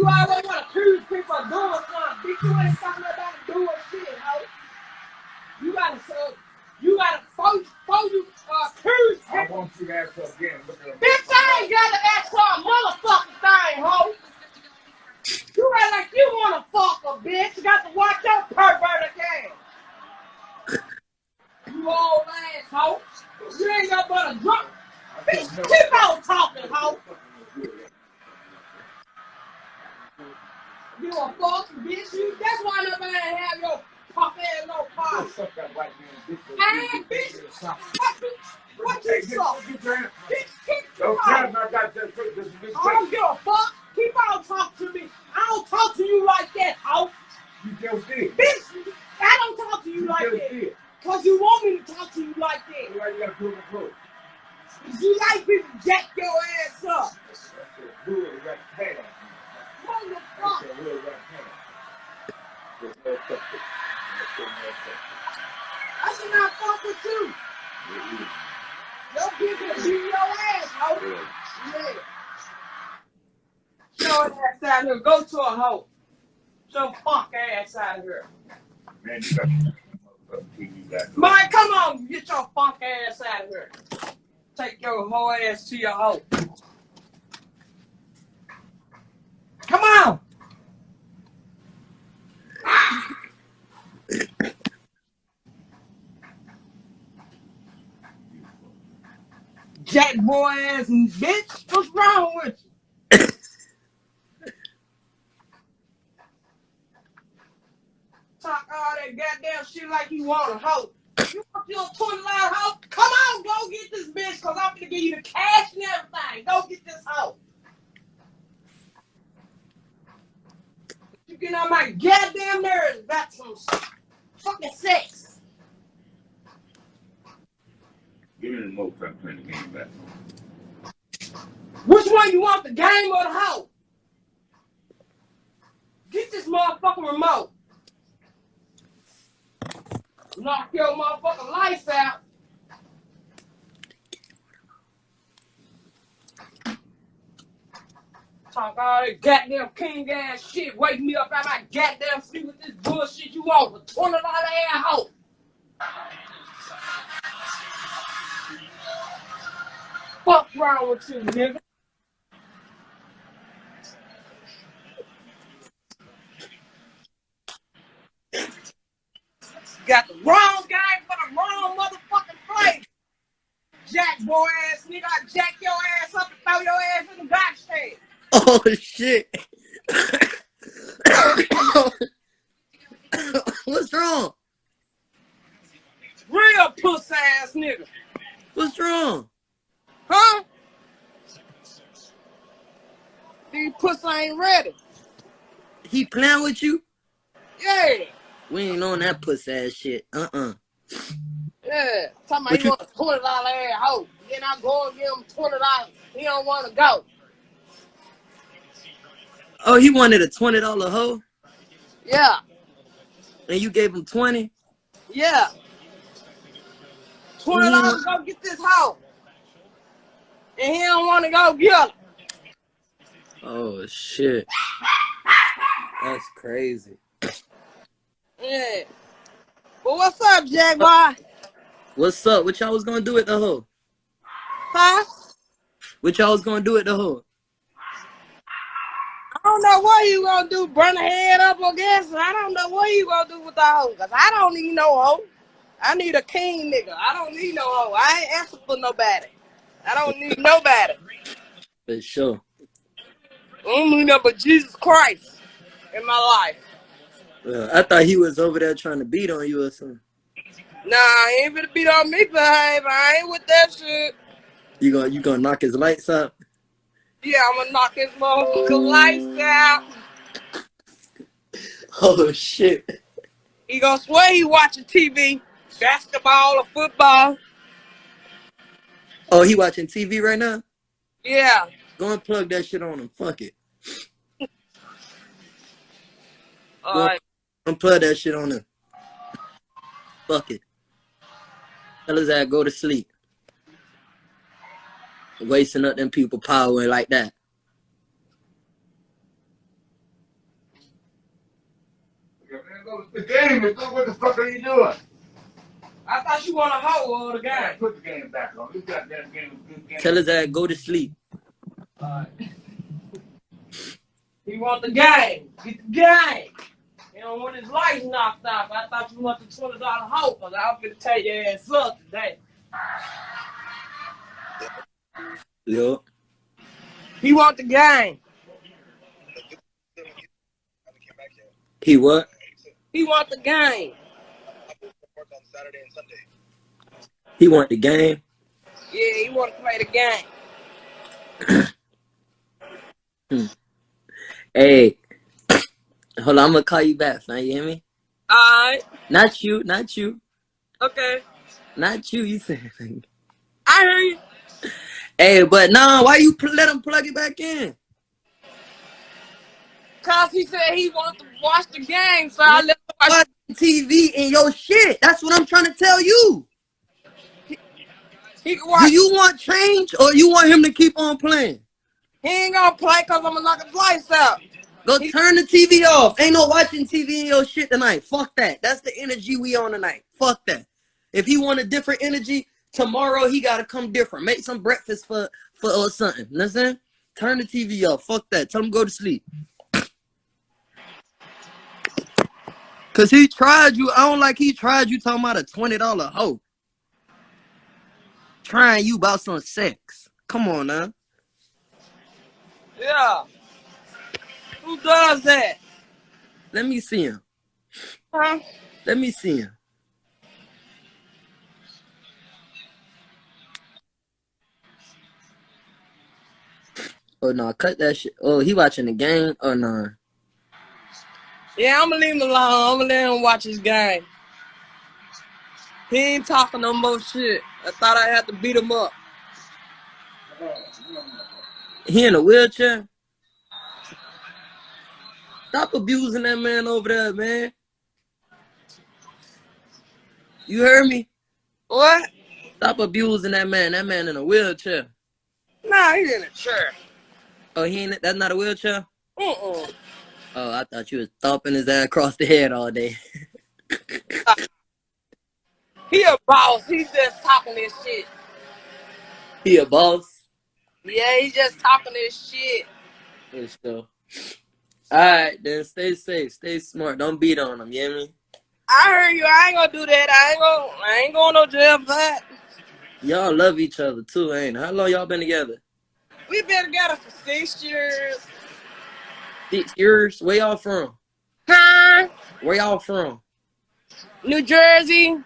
always want to accuse people of doing something. Bitch, you ain't talking about doing shit, ho. You gotta before you accuse people. I want you to ask her again. Bitch, I ain't gotta ask for a motherfucking thing, ho. You act like you wanna fuck a bitch. You got to watch your pervert again. You old asshole. You ain't got but a drunk. Bitch, keep on talking, ho. You a fucking bitch. That's why nobody have your pop ass no party. Hey, bitch. What you suck? Bitch, keep on. I don't give a fuck. Keep on talking to me. I don't talk to you like that, ho. You just did. Bitch, I don't talk to you like that. Because you want me to talk to you like that. Why you gotta prove the proof? You like people jack your ass up. I should not fuck with you. Your people beat your ass, ho. Yeah. Show an ass out here. Go to a hoe. Show punk ass out of here. Man, you got TV back. Man, come on. Get your funk ass out of here. Take your whole ass to your hoe. Come on. Jackboy ass and bitch. What's wrong with you? Talk all that goddamn shit like you want a hoe. You want your $20 hoe? Come on, go get this bitch, cause I'm gonna give you the cash and everything. Go get this hoe. You get on my goddamn nerves about some fucking sex. Give me the remote so I can turn the game back. Which one you want, the game or the hoe? Get this motherfucking remote. Knock your motherfucking lights out. Talk all that goddamn king ass shit. Wake me up out my goddamn sleep with this bullshit you want for $20 ass hoe. Fuck wrong with you, nigga? Got the wrong guy for the wrong motherfucking place. Jackboy ass nigga, I jack your ass up and throw your ass in the back stand. Oh shit. What's wrong? Real puss ass nigga. What's wrong? Huh? These puss ain't ready. He playing with you? Yeah. We ain't on that puss ass shit. Yeah. Talking about he want a $20 ass hoe. Then I go and give him $20. He don't want to go. Oh, he wanted a $20 hoe? Yeah. And you gave him 20? Yeah. $20 go get this hoe. And he don't want to go get her. Oh shit. That's crazy. Yeah. But what's up, Jackboy? What's up? What y'all was gonna do with the hoe? Huh? What y'all was gonna do with the hoe? I don't know what you gonna do, burn the head up or guess. I don't know what you gonna do with the hoe. Cause I don't need no hoe. I need a king nigga. I don't need no hoe. I ain't asking for nobody. I don't need nobody. For sure. I don't need no but Jesus Christ in my life. I thought he was over there trying to beat on you or something. Nah, he ain't gonna beat on me, babe. I ain't with that shit. You gonna knock his lights out? Yeah, I'm gonna knock his motherfucking lights out. Oh shit. He gonna swear he watching TV, basketball or football. Oh, he watching TV right now? Yeah. Go and plug that shit on him. Fuck it. Alright. Unplug that shit on him. Fuck it. Tell his ass go to sleep. Wasting up them people power like that. go to the game. What the fuck are you doing? I thought you want a hoe or the Yeah, game. put the game back on. This goddamn game is good game. Tell his dad go to sleep. He want the game. Get the game. He don't want his lights knocked off. I thought you want the $20 hoe, because I'm going to take your ass up today. Yo. He want the game. He what? He want the game. He want the game. Yeah, he want to play the game. Hey. Hold on, I'm gonna call you back, fam. You hear me? Alright. Not you, not you. Okay. Not you, you said. I hear you. Hey, but nah, why you let him plug it back in? Cause he said he want to watch the game, so I let him watch TV and your shit. That's what I'm trying to tell you. He can watch. Do you want change or you want him to keep on playing? He ain't gonna play cause I'm gonna knock his lights out. Go turn the TV off. Ain't no watching TV in your shit tonight. Fuck that. That's the energy we on tonight. Fuck that. If he want a different energy, tomorrow he gotta come different. Make some breakfast for or something. You know what I'm saying? Turn the TV off. Fuck that. Tell him go to sleep. Cause he tried you. I don't like he tried you talking about a $20 hoe. Trying you about some sex. Come on now. Yeah. Who does that? Let me see him. Huh? Let me see him. Oh no, cut that shit. Oh, he watching the game? Oh no. Yeah, I'm gonna leave him alone. I'm gonna let him watch his game. He ain't talking no more shit. I thought I had to beat him up. He in a wheelchair? Stop abusing that man over there, man. You heard me? What? Stop abusing that man. That man in a wheelchair. Nah, he's in a chair. Oh, he ain't. That's not a wheelchair? Oh, I thought you was thumping his ass across the head all day. he a boss. He's just talking this shit. He a boss? Yeah, he just talking this shit. For sure. Alright, then stay safe. Stay smart. Don't beat on him. You hear me? I heard you. I ain't gonna do that. I ain't going no jail for that. Y'all love each other too, ain't it? How long y'all been together? We been together for 6 years. 6 years? Where y'all from? Huh? Where y'all from? New Jersey.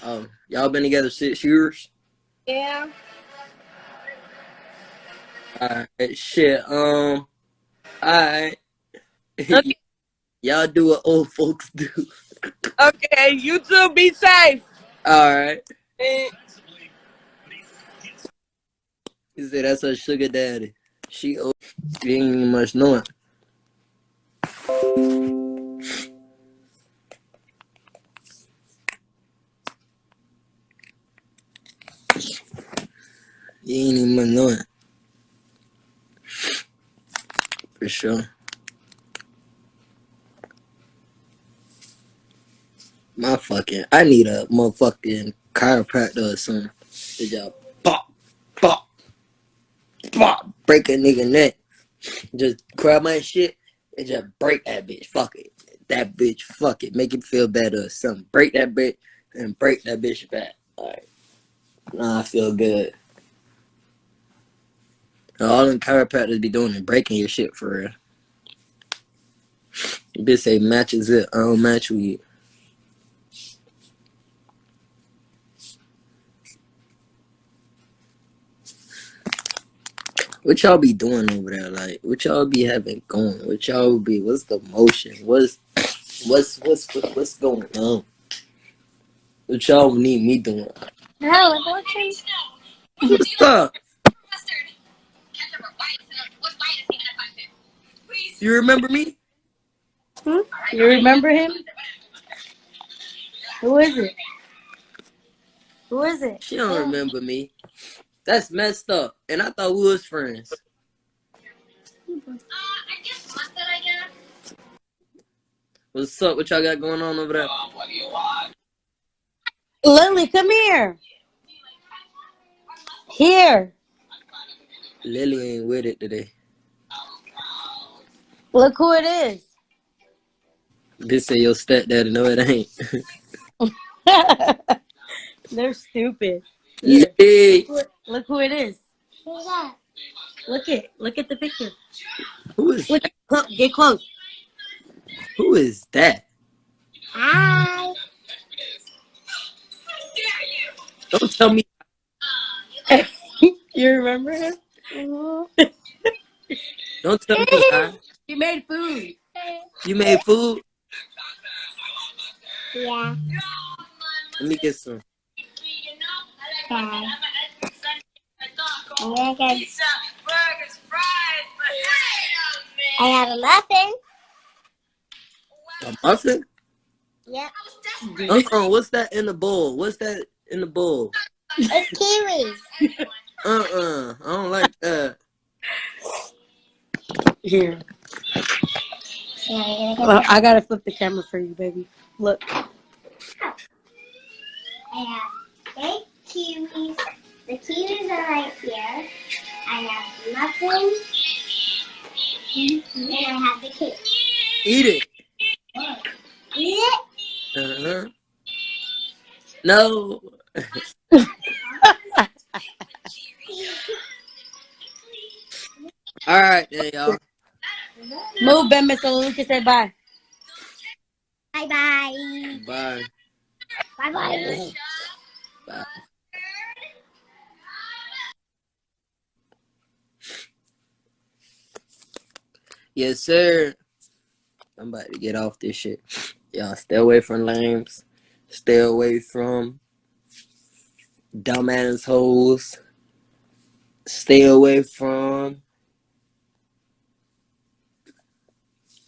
Oh, y'all been together 6 years? Yeah. Alright, shit. Alright. Okay. Y'all do what old folks do. Okay, you two be safe. Alright. And He said that's her sugar daddy. She old. You ain't even much knowing. You ain't even much knowing. For sure. I need a motherfucking chiropractor or something. Did y'all pop, pop, pop, break a nigga neck. Just grab my shit and just break that bitch. Fuck it. That bitch, fuck it. Make it feel better or something. Break that bitch and break that bitch back. Alright. Nah, I feel good. All them chiropractors be doing is breaking your shit for real. Bitch say matches it. I don't match with you. What y'all be doing over there? Like, what y'all be having going? What y'all be? What's the motion? What's going on? What y'all need me doing? No, watching. What's up? You remember me? You remember him? Who is it? Who is it? She don't remember me. That's messed up. And I thought we was friends. I just lost it, I guess. What's up? What y'all got going on over there? Lily, come here. Here. Lily ain't with it today. Look who it is. Bitch say your stepdaddy. No, it ain't. They're stupid. Here. Lily. Look who it is. Who's that? Look at the picture. Who is? Look, get close. Who is that? Hi. Don't tell me. You remember him? Don't tell me hi. You made food. You made food? Yeah. Let me get some. Okay. I'm gonna get. I have a muffin. A muffin? Yep. What's that in the bowl? What's that in the bowl? It's kiwis. I don't like that. Here. Well, I gotta flip the camera for you, baby. Look. I have big kiwis. The kiwis are right here. I have muffins. And I have the cake. Eat it. Eat it? No. All right, then, y'all. Move, Ben, Mr. Lucas, say bye. Bye. Bye-bye. Bye. Yes, sir. I'm about to get off this shit. Y'all stay away from lames. Stay away from dumbass hoes. Stay away from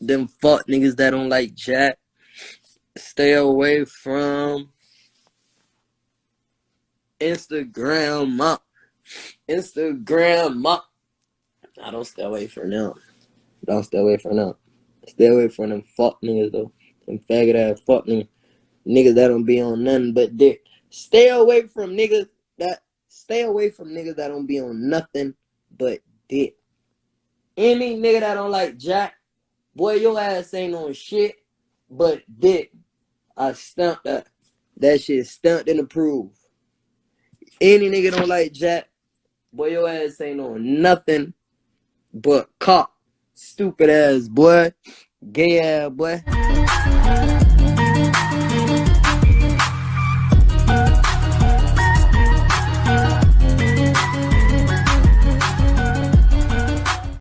them fuck niggas that don't like Jack. Stay away from Instagram up. I don't stay away from them. Don't stay away from them. Stay away from them fuck niggas though. Them faggot ass fuck niggas. Niggas that don't be on nothing but dick. Stay away from niggas that don't be on nothing but dick. Any nigga that don't like Jack, boy, your ass ain't on shit but dick. I stamped that. That shit stamped and approved. Any nigga don't like Jack, boy, your ass ain't on nothing but cock. Stupid ass boy. Gay ass boy.